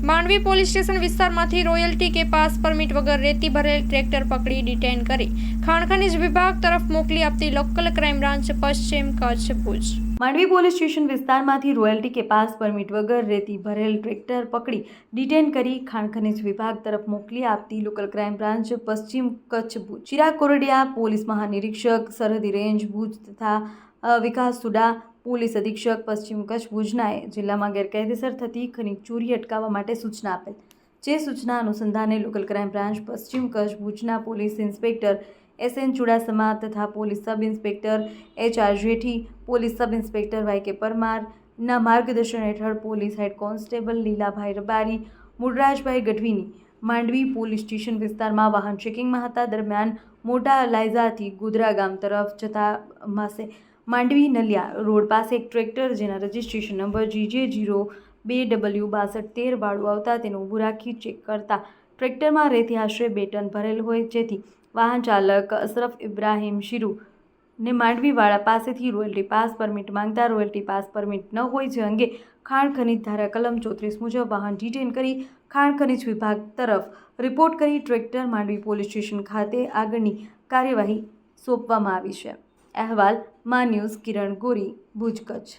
Mandvi police station વિસ્તારમાંથી royalty કે pass permit વગર રેતી ભરેલ ટ્રેક્ટર પકડી ડિટેઇન કરી ખાણ ખનીજ વિભાગ તરફ મોકલી આપતી લોકલ ક્રાઇમ બ્રાન્ચ પશ્ચિમ કચ્છ ભુજ। માંડવી પોલીસ સ્ટેશન વિસ્તારમાંથી રોયલ્ટી કે પાસ પરમિટ વગર રેતી ભરેલ ટ્રેક્ટર પકડી ડિટેઇન કરી ખાણ ખનીજ વિભાગ તરફ મોકલી આપતી લોકલ ક્રાઇમ બ્રાન્ચ પશ્ચિમ કચ્છ ભુજ। ચિરાગ કોરડિયા પોલીસ મહાનિરીક્ષક સરહદી રેન્જ ભુજ તથા વિકાસ સુડા પોલીસ અધિક્ષક પશ્ચિમ કચ્છ ભુજનાએ જિલ્લામાં ગેરકાયદેસર થતી ખનીજ ચોરી અટકાવવા માટે સૂચના આપેલ। જે સૂચના અનુસંધાને લોકલ ક્રાઇમ બ્રાન્ચ પશ્ચિમ કચ્છ ભુજના પોલીસ ઇન્સ્પેક્ટર SN ચુડાસમા તથા police sub inspector HR Jethi, police sub inspector YK પરમારના માર્ગદર્શન હેઠળ police head constable Lilabhai Rabari, Mulrajbhai ગઢવીની માંડવી પોલીસ સ્ટેશન વિસ્તારમાં વાહન ચેકિંગમાં હતા। દરમિયાન મોટા લાયઝાથી ગોધરા ગામ તરફ જતા માસે માંડવી નલિયા રોડ પાસે એક ટ્રેક્ટર જેના રજિસ્ટ્રેશન નંબર GJ02W6213 વાળું આવતા તેનું ઊભું રાખી ચેક કરતા ટ્રેક્ટરમાં રેતી આશરે 2 ટન ભરેલ હોય, જેથી વાહન ચાલક અશરફ ઇબ્રાહીમ શીરુ ને માંડવીવાળા પાસેથી રોયલ્ટી પાસ પરમિટ માંગતા રોયલ્ટી પાસ પરમિટ ન હોય, જે અંગે ખાણ ખનીજ ધારા કલમ 34 મુજબ વાહન ડિટેઇન કરી ખાણ ખનીજ વિભાગ તરફ રિપોર્ટ કરી ટ્રેક્ટર માંડવી પોલીસ સ્ટેશન ખાતે આગળની કાર્યવાહી સોંપવામાં આવી છે। અહેવાલ મા ન્યૂઝ કિરણ ગોરી, ભુજ, કચ્છ।